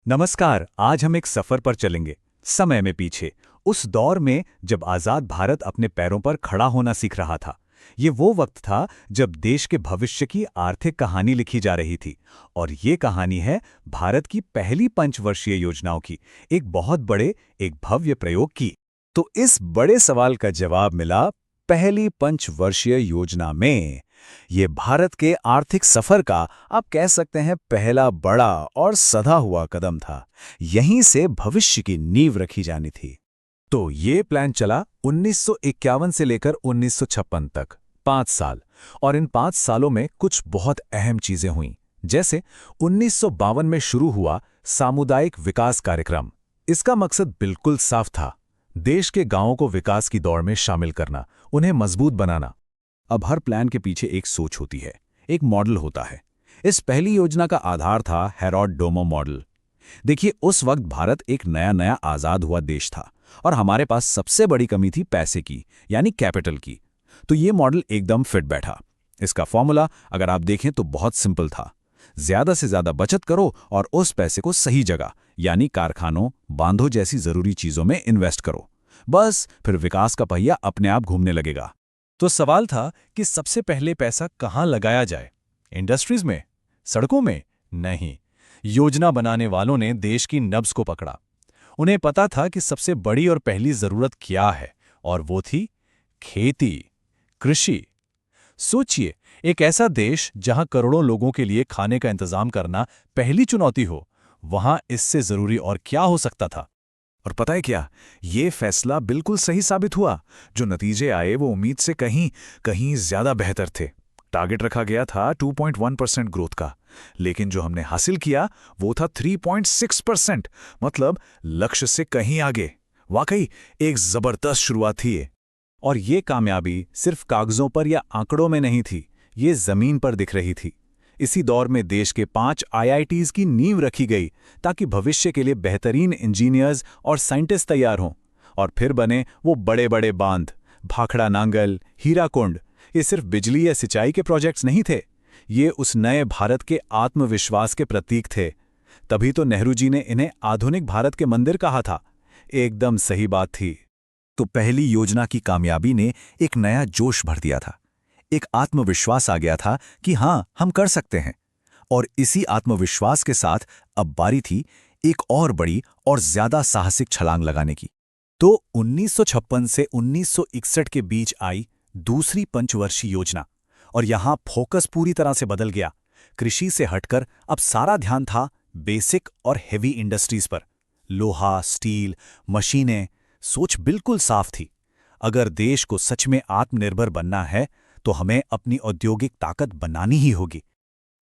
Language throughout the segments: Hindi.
नमस्कार। आज हम एक सफर पर चलेंगे समय में पीछे, उस दौर में जब आजाद भारत अपने पैरों पर खड़ा होना सीख रहा था। ये वो वक्त था जब देश के भविष्य की आर्थिक कहानी लिखी जा रही थी। और ये कहानी है भारत की पहली पंचवर्षीय योजनाओं की, एक बहुत बड़े, एक भव्य प्रयोग की। तो इस बड़े सवाल का जवाब मिला पहली पंचवर्षीय योजना में। ये भारत के आर्थिक सफर का, आप कह सकते हैं, पहला बड़ा और सधा हुआ कदम था। यहीं से भविष्य की नींव रखी जानी थी। तो ये प्लान चला 1951 से लेकर 1956 तक, 5 साल। और इन 5 सालों में कुछ बहुत अहम चीजें हुईं। जैसे 1952 में शुरू हुआ सामुदायिक विकास कार्यक्रम। इसका मकसद बिल्कुल साफ था, देश के गांवों को विकास की दौड़ में शामिल करना, उन्हें मजबूत बनाना। अब हर प्लान के पीछे एक सोच होती है, एक मॉडल होता है। इस पहली योजना का आधार था हेरोड डोमो मॉडल। देखिए, उस वक्त भारत एक नया नया आजाद हुआ देश था और हमारे पास सबसे बड़ी कमी थी पैसे की, यानी कैपिटल की। तो ये मॉडल एकदम फिट बैठा। इसका फॉर्मूला अगर आप देखें तो बहुत सिंपल था। ज्यादा से ज्यादा बचत करो और उस पैसे को सही जगह, यानी कारखानों, बांधों जैसी जरूरी चीजों में इन्वेस्ट करो। बस फिर विकास का पहिया अपने आप घूमने लगेगा। तो सवाल था कि सबसे पहले पैसा कहाँ लगाया जाए? इंडस्ट्रीज में? सड़कों में? नहीं। योजना बनाने वालों ने देश की नब्ज को पकड़ा। उन्हें पता था कि सबसे बड़ी और पहली जरूरत क्या है, और वो थी खेती, कृषि। सोचिए, एक ऐसा देश जहां करोड़ों लोगों के लिए खाने का इंतजाम करना पहली चुनौती हो, वहां इससे जरूरी और क्या हो सकता था? और पता है क्या, ये फैसला बिल्कुल सही साबित हुआ। जो नतीजे आए वो उम्मीद से कहीं कहीं ज्यादा बेहतर थे। टारगेट रखा गया था 2.1% ग्रोथ का, लेकिन जो हमने हासिल किया वो था 3.6%। मतलब लक्ष्य से कहीं आगे। वाकई एक जबरदस्त शुरुआत थी ये। और ये कामयाबी सिर्फ कागजों पर या आंकड़ों में नहीं थी, ये जमीन पर दिख रही थी। इसी दौर में देश के 5 आईआईटीज की नींव रखी गई, ताकि भविष्य के लिए बेहतरीन इंजीनियर्स और साइंटिस्ट तैयार हों। और फिर बने वो बड़े बड़े बांध, भाखड़ा नांगल, हीराकुंड। ये सिर्फ बिजली या सिंचाई के प्रोजेक्ट्स नहीं थे, ये उस नए भारत के आत्मविश्वास के प्रतीक थे। तभी तो नेहरू जी ने इन्हें आधुनिक भारत के मंदिर कहा था। एकदम सही बात थी। तो पहली योजना की कामयाबी ने एक नया जोश भर दिया था। एक आत्मविश्वास आ गया था कि हाँ, हम कर सकते हैं। और इसी आत्मविश्वास के साथ अब बारी थी एक और बड़ी और ज्यादा साहसिक छलांग लगाने की। तो 1956 से 1961 के बीच आई दूसरी पंचवर्षीय योजना। और यहां फोकस पूरी तरह से बदल गया। कृषि से हटकर अब सारा ध्यान था बेसिक और हेवी इंडस्ट्रीज पर। लोहा, स्टील, मशीनें। सोच बिल्कुल साफ थी, अगर देश को सच में आत्मनिर्भर बनना है तो हमें अपनी औद्योगिक ताकत बनानी ही होगी।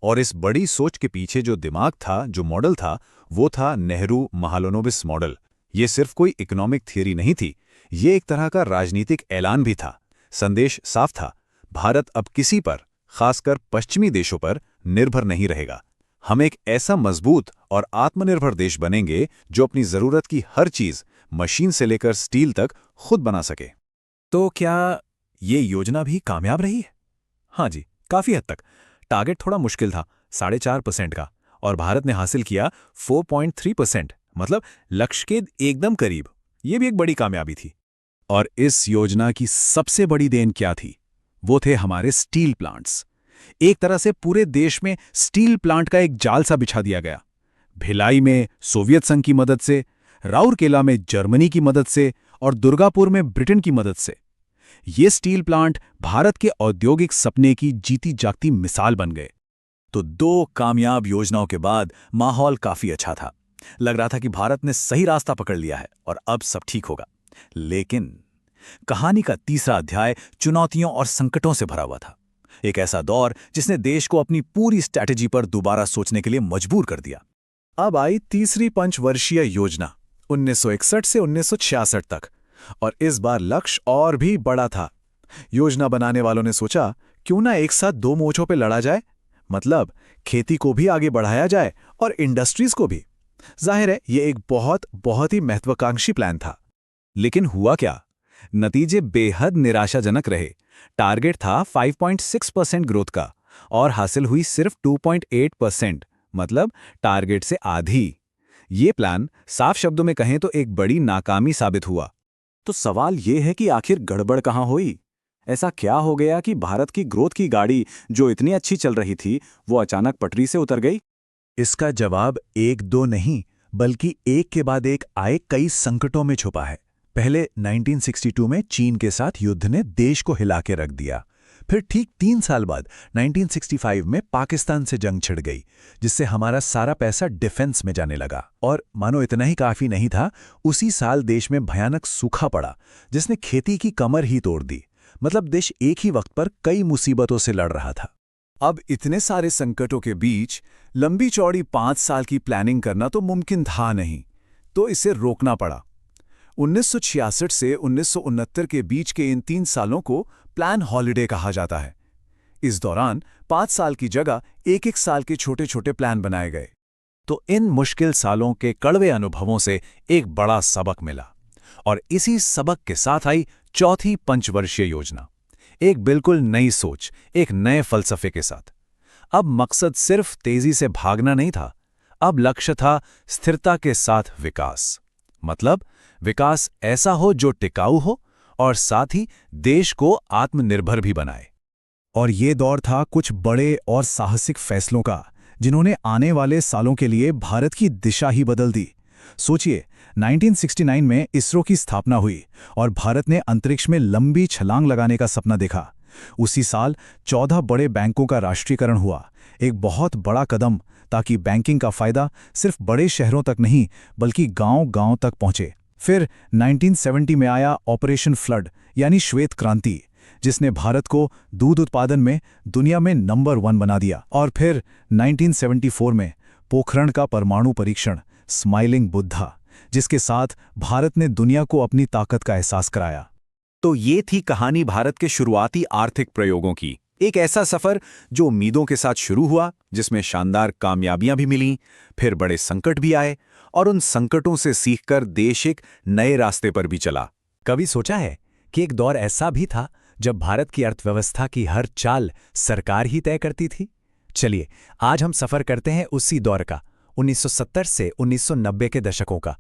और इस बड़ी सोच के पीछे जो दिमाग था, जो मॉडल था, वो था नेहरू महालनोबिस मॉडल। ये सिर्फ कोई इकोनॉमिक थियरी नहीं थी, ये एक तरह का राजनीतिक ऐलान भी था। संदेश साफ था, भारत अब किसी पर, खासकर पश्चिमी देशों पर, निर्भर नहीं रहेगा। हम एक ऐसा मजबूत और आत्मनिर्भर देश बनेंगे जो अपनी जरूरत की हर चीज, मशीन से लेकर स्टील तक, खुद बना सके। तो क्या ये योजना भी कामयाब रही है? हाँ जी, काफी हद तक। टारगेट थोड़ा मुश्किल था, 4.5% का, और भारत ने हासिल किया 4.3%, मतलब लक्ष्य के एकदम करीब। ये भी एक बड़ी कामयाबी थी। और इस योजना की सबसे बड़ी देन क्या थी? वो थे हमारे स्टील प्लांट्स। एक तरह से पूरे देश में स्टील प्लांट का एक जाल सा बिछा दिया गया। भिलाई में सोवियत संघ की मदद से, राउरकेला में जर्मनी की मदद से, और दुर्गापुर में ब्रिटेन की मदद से। ये स्टील प्लांट भारत के औद्योगिक सपने की जीती जागती मिसाल बन गए। तो 2 कामयाब योजनाओं के बाद माहौल काफी अच्छा था। लग रहा था कि भारत ने सही रास्ता पकड़ लिया है और अब सब ठीक होगा। लेकिन कहानी का तीसरा अध्याय चुनौतियों और संकटों से भरा हुआ था। एक ऐसा दौर जिसने देश को अपनी पूरी स्ट्रैटेजी पर दोबारा सोचने के लिए मजबूर कर दिया। अब आई तीसरी पंचवर्षीय योजना, 1961 से 1966 तक। और इस बार लक्ष्य और भी बड़ा था। योजना बनाने वालों ने सोचा, क्यों ना एक साथ 2 मोर्चों पे लड़ा जाए। मतलब खेती को भी आगे बढ़ाया जाए और इंडस्ट्रीज को भी। जाहिर है, ये एक बहुत बहुत ही महत्वाकांक्षी प्लान था। लेकिन हुआ क्या? नतीजे बेहद निराशाजनक रहे। टारगेट था 5.6% ग्रोथ का, और हासिल हुई सिर्फ 2.8%, मतलब टारगेट से आधी। ये प्लान साफ शब्दों में कहें तो एक बड़ी नाकामी साबित हुआ। तो सवाल ये है कि आखिर गड़बड़ कहाँ हुई? ऐसा क्या हो गया कि भारत की ग्रोथ की गाड़ी जो इतनी अच्छी चल रही थी वो अचानक पटरी से उतर गई? इसका जवाब एक दो नहीं, बल्कि एक के बाद एक आए कई संकटों में छुपा है। पहले 1962 में चीन के साथ युद्ध ने देश को हिला के रख दिया। फिर ठीक 3 साल बाद 1965 में पाकिस्तान से जंग छिड़ गई, जिससे हमारा सारा पैसा डिफेंस में जाने लगा। और मानो इतना ही काफी नहीं था, उसी साल देश में भयानक सूखा पड़ा, जिसने खेती की कमर ही तोड़ दी। मतलब देश एक ही वक्त पर कई मुसीबतों से लड़ रहा था। अब इतने सारे संकटों के बीच लंबी चौड़ी 5 साल की प्लानिंग करना तो मुमकिन था नहीं, तो इसे रोकना पड़ा। 1966 से 1969 के बीच के इन 3 सालों को प्लान हॉलिडे कहा जाता है। इस दौरान 5 साल की जगह एक साल के छोटे छोटे प्लान बनाए गए। तो इन मुश्किल सालों के कड़वे अनुभवों से एक बड़ा सबक मिला, और इसी सबक के साथ आई चौथी पंचवर्षीय योजना। एक बिल्कुल नई सोच, एक नए फलसफे के साथ। अब मकसद सिर्फ तेजी से भागना नहीं था, अब लक्ष्य था स्थिरता के साथ विकास। मतलब विकास ऐसा हो जो टिकाऊ हो और साथ ही देश को आत्मनिर्भर भी बनाए। और ये दौर था कुछ बड़े और साहसिक फैसलों का, जिन्होंने आने वाले सालों के लिए भारत की दिशा ही बदल दी। सोचिए, 1969 में इसरो की स्थापना हुई और भारत ने अंतरिक्ष में लंबी छलांग लगाने का सपना देखा। उसी साल 14 बड़े बैंकों का राष्ट्रीयकरण हुआ, एक बहुत बड़ा कदम, ताकि बैंकिंग का फायदा सिर्फ बड़े शहरों तक नहीं बल्कि गांव-गांव तक पहुंचे। फिर 1970 में आया ऑपरेशन फ्लड यानी श्वेत क्रांति, जिसने भारत को दूध उत्पादन में दुनिया में नंबर 1 बना दिया। और फिर 1974 में पोखरण का परमाणु परीक्षण, स्माइलिंग बुद्धा, जिसके साथ भारत ने दुनिया को अपनी ताकत का एहसास कराया। तो ये थी कहानी भारत के शुरुआती आर्थिक प्रयोगों की। एक ऐसा सफर जो उम्मीदों के साथ शुरू हुआ, जिसमें शानदार कामयाबियां भी मिलीं, फिर बड़े संकट भी आए, और उन संकटों से सीखकर देश एक नए रास्ते पर भी चला। कभी सोचा है कि एक दौर ऐसा भी था जब भारत की अर्थव्यवस्था की हर चाल सरकार ही तय करती थी? चलिए, आज हम सफर करते हैं उसी दौर का, 1970 से 1990 के दशकों का।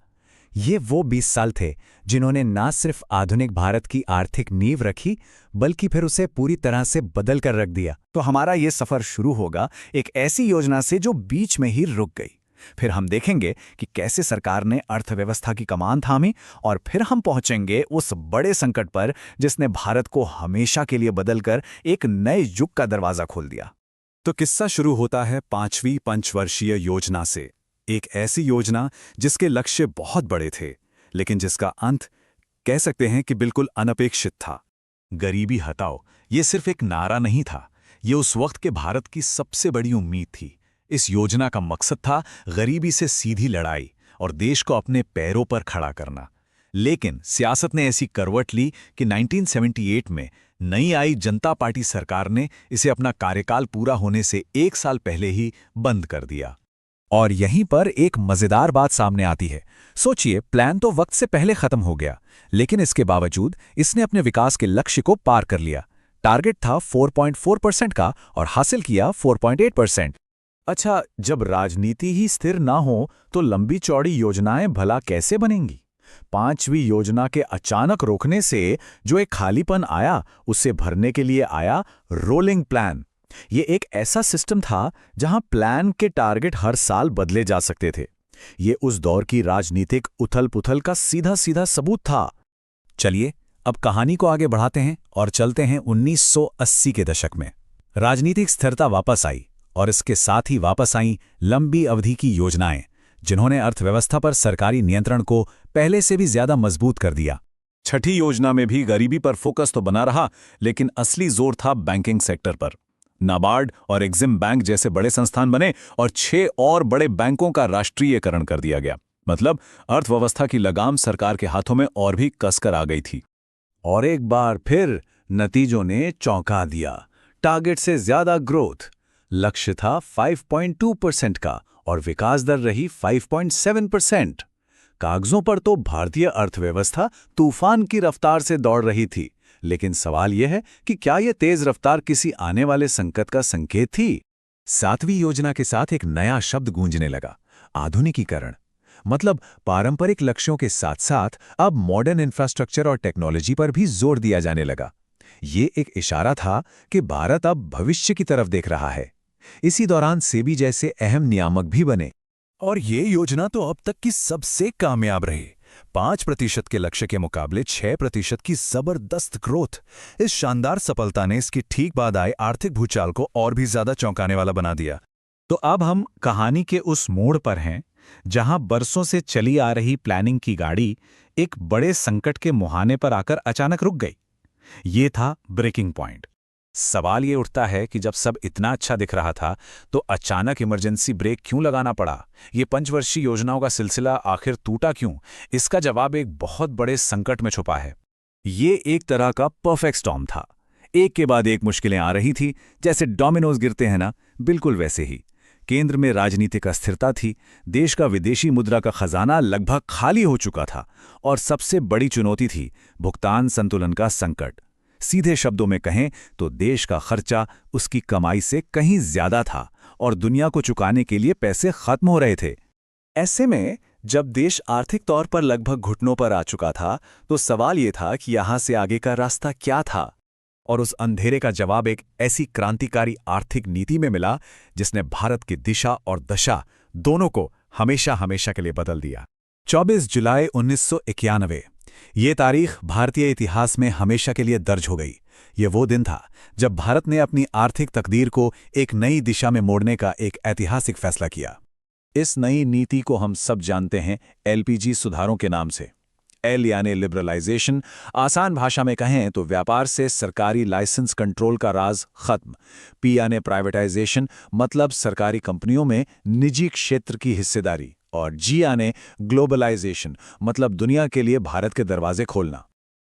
ये वो 20 साल थे जिन्होंने ना सिर्फ आधुनिक भारत की आर्थिक नींव रखी, बल्कि फिर उसे पूरी तरह से बदल कर रख दिया। तो हमारा ये सफर शुरू होगा एक ऐसी योजना से जो बीच में ही रुक गई। फिर हम देखेंगे कि कैसे सरकार ने अर्थव्यवस्था की कमान थामी, और फिर हम पहुंचेंगे उस बड़े संकट पर जिसने भारत को हमेशा के लिए बदलकर एक नए युग का दरवाजा खोल दिया। तो किस्सा शुरू होता है 5वीं पंचवर्षीय योजना से। एक ऐसी योजना जिसके लक्ष्य बहुत बड़े थे, लेकिन जिसका अंत कह सकते हैं कि बिल्कुल अनपेक्षित था। गरीबी हटाओ, ये सिर्फ एक नारा नहीं था, ये उस वक्त के भारत की सबसे बड़ी उम्मीद थी। इस योजना का मकसद था गरीबी से सीधी लड़ाई और देश को अपने पैरों पर खड़ा करना। लेकिन सियासत ने ऐसी करवट ली कि 1978 में नई आई जनता पार्टी सरकार ने इसे अपना कार्यकाल पूरा होने से 1 साल पहले ही बंद कर दिया। और यहीं पर एक मजेदार बात सामने आती है। सोचिए, प्लान तो वक्त से पहले खत्म हो गया, लेकिन इसके बावजूद इसने अपने विकास के लक्ष्य को पार कर लिया। टारगेट था 4.4% का और हासिल किया 4.8%। अच्छा, जब राजनीति ही स्थिर ना हो तो लंबी चौड़ी योजनाएं भला कैसे बनेंगी? 5वीं योजना के अचानक रोकने से जो एक खालीपन आया, उसे भरने के लिए आया रोलिंग प्लान। ये एक ऐसा सिस्टम था जहां प्लान के टारगेट हर साल बदले जा सकते थे। ये उस दौर की राजनीतिक उथल-पुथल का सीधा सीधा सबूत था। चलिए, अब कहानी को आगे बढ़ाते हैं और चलते हैं 1980 के दशक में। राजनीतिक स्थिरता वापस आई और इसके साथ ही वापस आईं लंबी अवधि की योजनाएं, जिन्होंने अर्थव्यवस्था पर सरकारी नियंत्रण को पहले से भी ज्यादा मजबूत कर दिया। छठी योजना में भी गरीबी पर फोकस तो बना रहा, लेकिन असली जोर था बैंकिंग सेक्टर पर। नाबार्ड और एक्सिम बैंक जैसे बड़े संस्थान बने और 6 और बड़े बैंकों का राष्ट्रीयकरण कर दिया गया। मतलब अर्थव्यवस्था की लगाम सरकार के हाथों में और भी कसकर आ गई थी। और एक बार फिर नतीजों ने चौंका दिया। टारगेट से ज्यादा ग्रोथ। लक्ष्य था 5.2% का और विकास दर रही 5.7%। कागजों पर तो भारतीय अर्थव्यवस्था तूफान की रफ्तार से दौड़ रही थी, लेकिन सवाल यह है कि क्या यह तेज रफ्तार किसी आने वाले संकट का संकेत थी? 7वीं योजना के साथ एक नया शब्द गूंजने लगा, आधुनिकीकरण। मतलब पारंपरिक लक्ष्यों के साथ साथ अब मॉडर्न इंफ्रास्ट्रक्चर और टेक्नोलॉजी पर भी जोर दिया जाने लगा। ये एक इशारा था कि भारत अब भविष्य की तरफ देख रहा है। इसी दौरान सेबी जैसे अहम नियामक भी बने। और ये योजना तो अब तक की सबसे कामयाब रही। 5% के लक्ष्य के मुकाबले 6% की जबरदस्त ग्रोथ। इस शानदार सफलता ने इसकी ठीक बाद आए आर्थिक भूचाल को और भी ज्यादा चौंकाने वाला बना दिया। तो अब हम कहानी के उस मोड़ पर हैं जहां बरसों से चली आ रही प्लानिंग की गाड़ी एक बड़े संकट के मुहाने पर आकर अचानक रुक गई। ये था ब्रेकिंग पॉइंट। सवाल ये उठता है कि जब सब इतना अच्छा दिख रहा था तो अचानक इमरजेंसी ब्रेक क्यों लगाना पड़ा? ये पंचवर्षीय योजनाओं का सिलसिला आखिर टूटा क्यों? इसका जवाब एक बहुत बड़े संकट में छुपा है। ये एक तरह का परफेक्ट स्टॉर्म था। एक के बाद एक मुश्किलें आ रही थी, जैसे डोमिनोज गिरते हैं ना, बिल्कुल वैसे ही। केंद्र में राजनीतिक अस्थिरता थी, देश का विदेशी मुद्रा का खजाना लगभग खाली हो चुका था, और सबसे बड़ी चुनौती थी भुगतान संतुलन का संकट। सीधे शब्दों में कहें तो देश का खर्चा उसकी कमाई से कहीं ज्यादा था और दुनिया को चुकाने के लिए पैसे खत्म हो रहे थे। ऐसे में जब देश आर्थिक तौर पर लगभग घुटनों पर आ चुका था तो सवाल ये था कि यहां से आगे का रास्ता क्या था। और उस अंधेरे का जवाब एक ऐसी क्रांतिकारी आर्थिक नीति में मिला जिसने भारत की दिशा और दशा दोनों को हमेशा हमेशा के लिए बदल दिया। 24 जुलाई 1991। ये तारीख भारतीय इतिहास में हमेशा के लिए दर्ज हो गई। ये वो दिन था जब भारत ने अपनी आर्थिक तकदीर को एक नई दिशा में मोड़ने का एक ऐतिहासिक फैसला किया। इस नई नीति को हम सब जानते हैं एलपीजी सुधारों के नाम से। एल यानी लिबरलाइजेशन, आसान भाषा में कहें तो व्यापार से सरकारी लाइसेंस कंट्रोल का राज खत्म। पी यानी प्राइवेटाइजेशन, मतलब सरकारी कंपनियों में निजी क्षेत्र की हिस्सेदारी। और जी यानी ग्लोबलाइजेशन, मतलब दुनिया के लिए भारत के दरवाजे खोलना।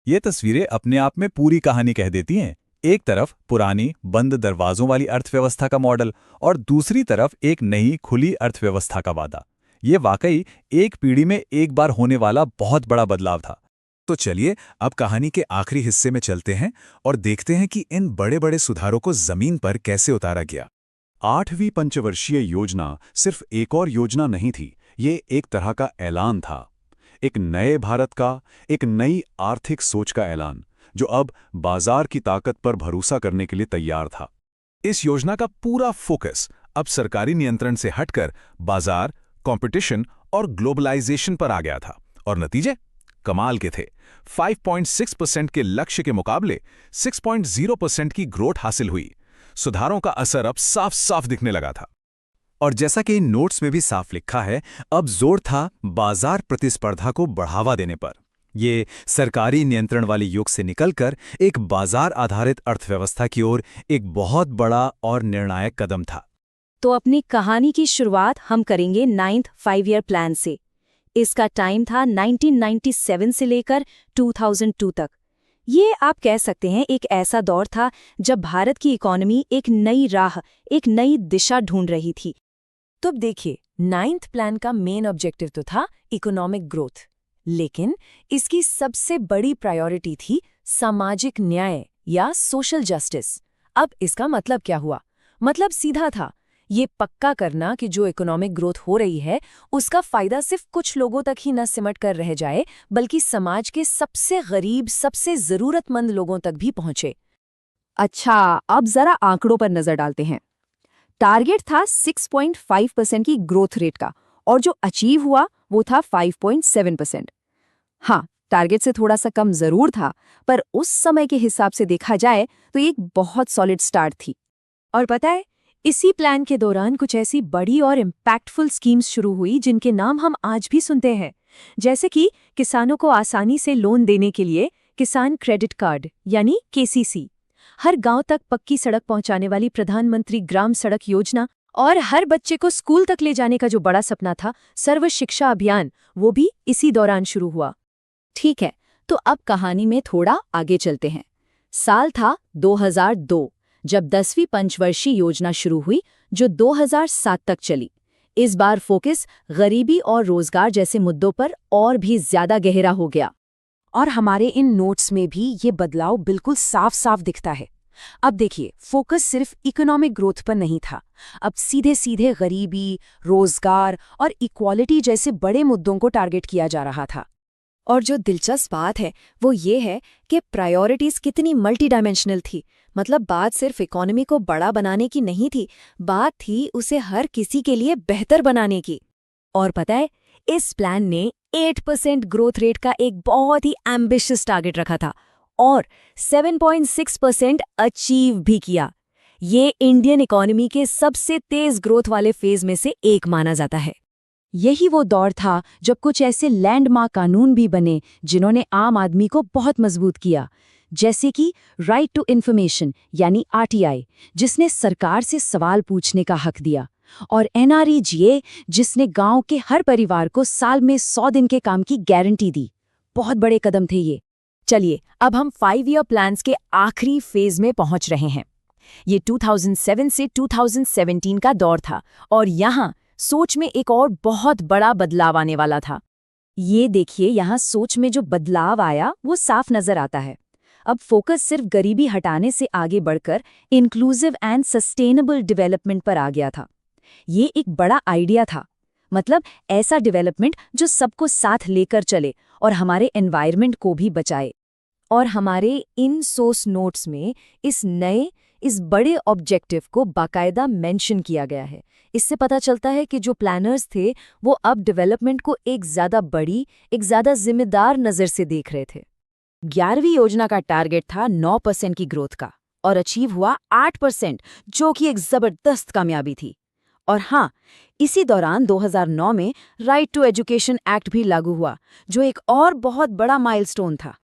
ये तस्वीरें अपने आप में पूरी कहानी कह देती हैं। एक तरफ पुरानी बंद दरवाजों वाली अर्थव्यवस्था का मॉडल और दूसरी तरफ एक नई खुली अर्थव्यवस्था का वादा। ये वाकई एक पीढ़ी में एक बार होने वाला बहुत बड़ा बदलाव था। तो चलिए अब कहानी के आखिरी हिस्से में चलते हैं और देखते हैं कि इन बड़े बड़े सुधारों को जमीन पर कैसे उतारा गया। 8वीं पंचवर्षीय योजना सिर्फ एक और योजना नहीं थी, ये एक तरह का ऐलान था। एक नए भारत का, एक नई आर्थिक सोच का ऐलान, जो अब बाजार की ताकत पर भरोसा करने के लिए तैयार था। इस योजना का पूरा फोकस अब सरकारी नियंत्रण से हटकर बाजार, कंपटीशन और ग्लोबलाइजेशन पर आ गया था। और नतीजे कमाल के थे। 5.6% के लक्ष्य के मुकाबले 6.0% की ग्रोथ हासिल हुई। सुधारों का असर अब साफ साफ दिखने लगा था। और जैसा कि इन नोट्स में भी साफ लिखा है, अब जोर था बाजार प्रतिस्पर्धा को बढ़ावा देने पर। ये सरकारी नियंत्रण वाले युग से निकलकर एक बाजार आधारित अर्थव्यवस्था की ओर एक बहुत बड़ा और निर्णायक कदम था। तो अपनी कहानी की शुरुआत हम करेंगे 9th 5-year प्लान से। इसका टाइम था 1997 से लेकर 2002 तक। ये आप कह सकते हैं एक ऐसा दौर था जब भारत की इकोनॉमी एक नई राह, एक नई दिशा ढूंढ रही थी। तो अब देखिए, 9th प्लान का मेन ऑब्जेक्टिव तो था इकोनॉमिक ग्रोथ, लेकिन इसकी सबसे बड़ी प्रायोरिटी थी सामाजिक न्याय या सोशल जस्टिस। अब इसका मतलब क्या हुआ? मतलब सीधा था, ये पक्का करना कि जो इकोनॉमिक ग्रोथ हो रही है उसका फायदा सिर्फ कुछ लोगों तक ही न सिमट कर रह जाए, बल्कि समाज के सबसे गरीब, सबसे जरूरतमंद लोगों तक भी पहुंचे। अच्छा, अब जरा आंकड़ों पर नजर डालते हैं। टारगेट था 6.5% की ग्रोथ रेट का, और जो अचीव हुआ वो था 5.7%। हाँ, टारगेट से थोड़ा सा कम जरूर था, पर उस समय के हिसाब से देखा जाए तो एक बहुत सॉलिड स्टार्ट थी। और पता है, इसी प्लान के दौरान कुछ ऐसी बड़ी और इम्पैक्टफुल स्कीम्स शुरू हुई जिनके नाम हम आज भी सुनते हैं, जैसे कि किसानों को आसानी से लोन देने के लिए किसान क्रेडिट कार्ड यानी केसीसी, हर गांव तक पक्की सड़क पहुंचाने वाली प्रधानमंत्री ग्राम सड़क योजना, और हर बच्चे को स्कूल तक ले जाने का जो बड़ा सपना था सर्व शिक्षा अभियान, वो भी इसी दौरान शुरू हुआ। ठीक है, तो अब कहानी में थोड़ा आगे चलते हैं। साल था 2002 जब 10वीं पंचवर्षीय योजना शुरू हुई, जो 2007 तक चली। इस बार फोकस गरीबी और रोजगार जैसे मुद्दों पर और भी ज्यादा गहरा हो गया। और हमारे इन नोट्स में भी ये बदलाव बिल्कुल साफ साफ दिखता है। अब देखिए, फोकस सिर्फ इकोनॉमिक ग्रोथ पर नहीं था। अब सीधे सीधे गरीबी, रोजगार और इक्वालिटी जैसे बड़े मुद्दों को टारगेट किया जा रहा था। और जो दिलचस्प बात है वो ये है कि प्रायोरिटीज कितनी मल्टी डायमेंशनल थी। मतलब बात सिर्फ इकोनॉमी को बड़ा बनाने की नहीं थी, बात थी उसे हर किसी के लिए बेहतर बनाने की। और पता है, इस प्लान ने 8% ग्रोथ रेट का एक बहुत ही एम्बिशियस टारगेट रखा था और 7.6% अचीव भी किया। ये इंडियन इकोनॉमी के सबसे तेज ग्रोथ वाले फेज में से एक माना जाता है। यही वो दौर था जब कुछ ऐसे लैंडमार्क कानून भी बने जिन्होंने आम आदमी को बहुत मजबूत किया, जैसे कि राइट टू इन्फॉर्मेशन यानी आरटीआई, जिसने सरकार से सवाल पूछने का हक दिया, और एनआरईजीए, जिसने गांव के हर परिवार को साल में 100 दिन के काम की गारंटी दी। बहुत बड़े कदम थे ये। चलिए, अब हम 5 ईयर प्लान्स के आखिरी फेज में पहुंच रहे हैं। ये 2007 से 2017 का दौर था और यहाँ सोच में एक और बहुत बड़ा बदलाव आने वाला था। ये देखिए, यहाँ सोच में जो बदलाव आया वो साफ नजर आता है। अब फोकस सिर्फ गरीबी हटाने से आगे बढ़कर इंक्लूसिव एंड सस्टेनेबल डेवलपमेंट पर आ गया था। ये एक बड़ा आइडिया था, मतलब ऐसा डेवलपमेंट जो सबको साथ लेकर चले और हमारे एनवायरनमेंट को भी बचाए। और हमारे इन सोर्स नोट्स में इस बड़े ऑब्जेक्टिव को बाकायदा मेंशन किया गया है। इससे पता चलता है कि जो प्लानर्स थे वो अब डेवलपमेंट को एक ज़्यादा बड़ी, एक ज़्यादा जिम्मेदार नज़र से देख रहे थे। 11वीं योजना का टारगेट था 9% की ग्रोथ का और अचीव हुआ 8%, जो कि एक ज़बरदस्त कामयाबी थी। और हाँ, इसी दौरान 2009 में राइट टू एजुकेशन एक्ट भी लागू हुआ, जो एक और बहुत बड़ा माइलस्टोन था।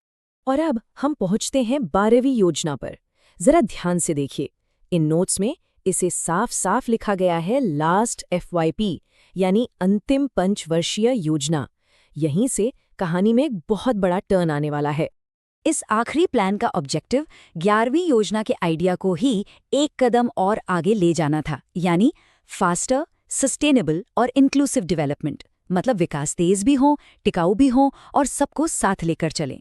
और अब हम पहुंचते हैं 12वीं योजना पर। जरा ध्यान से देखिए, इन नोट्स में इसे साफ साफ लिखा गया है लास्ट FYP, यानी अंतिम पंचवर्षीय योजना। यहीं से कहानी में एक बहुत बड़ा टर्न आने वाला है। इस आखिरी प्लान का ऑब्जेक्टिव 11वीं योजना के आइडिया को ही एक कदम और आगे ले जाना था, यानी फास्टर, सस्टेनेबल और इंक्लूसिव डेवलपमेंट। मतलब विकास तेज भी हो, टिकाऊ भी हो और सबको साथ लेकर चलें।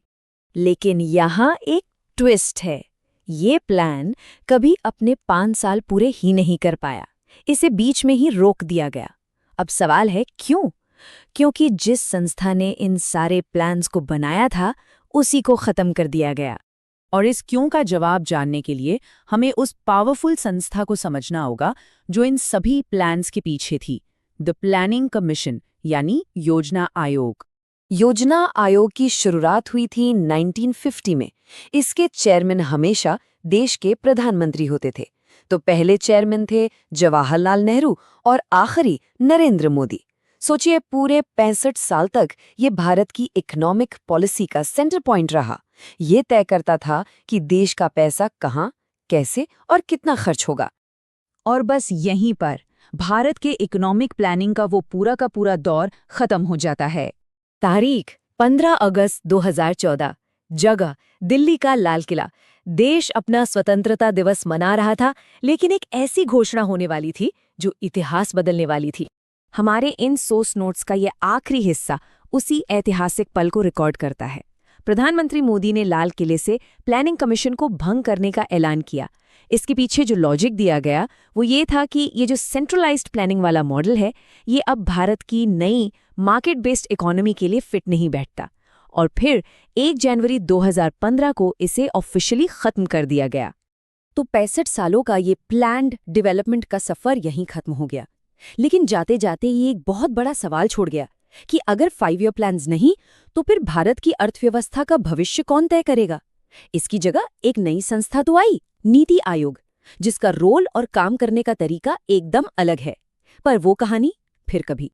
लेकिन यहाँ एक ट्विस्ट है। ये प्लान कभी अपने 5 साल पूरे ही नहीं कर पाया। इसे बीच में ही रोक दिया गया। अब सवाल है क्यों? क्योंकि जिस संस्था ने इन सारे प्लान्स को बनाया था उसी को खत्म कर दिया गया। और इस क्यों का जवाब जानने के लिए हमें उस पावरफुल संस्था को समझना होगा जो इन सभी प्लान्स के पीछे थी, द प्लानिंग कमीशन यानी योजना आयोग। योजना आयोग की शुरुआत हुई थी 1950 में। इसके चेयरमैन हमेशा देश के प्रधानमंत्री होते थे। तो पहले चेयरमैन थे जवाहरलाल नेहरू और आखिरी नरेंद्र मोदी। सोचिए, पूरे 65 साल तक ये भारत की इकोनॉमिक पॉलिसी का सेंटर पॉइंट रहा। ये तय करता था कि देश का पैसा कहाँ, कैसे और कितना खर्च होगा। और बस यहीं पर भारत के इकोनॉमिक प्लानिंग का वो पूरा का पूरा दौर खत्म हो जाता है। तारीख 15 अगस्त 2014, जगह दिल्ली का लाल किला। देश अपना स्वतंत्रता दिवस मना रहा था, लेकिन एक ऐसी घोषणा होने वाली थी जो इतिहास बदलने वाली थी। हमारे इन सोर्स नोट्स का ये आखिरी हिस्सा उसी ऐतिहासिक पल को रिकॉर्ड करता है। प्रधानमंत्री मोदी ने लाल किले से प्लानिंग कमीशन को भंग करने का ऐलान किया। इसके पीछे जो लॉजिक दिया गया वो ये था कि ये जो सेंट्रलाइज्ड प्लानिंग वाला मॉडल है, ये अब भारत की नई मार्केट बेस्ड इकोनॉमी के लिए फिट नहीं बैठता। और फिर 1 जनवरी 2015 को इसे ऑफिशियली खत्म कर दिया गया। तो 65 सालों का ये प्लान्ड डेवलपमेंट का सफर यहीं खत्म हो गया। लेकिन जाते जाते ये एक बहुत बड़ा सवाल छोड़ गया कि अगर 5 ईयर प्लान्स नहीं, तो फिर भारत की अर्थव्यवस्था का भविष्य कौन तय करेगा? इसकी जगह एक नई संस्था तो आई, नीति आयोग, जिसका रोल और काम करने का तरीका एकदम अलग है। पर वो कहानी फिर कभी।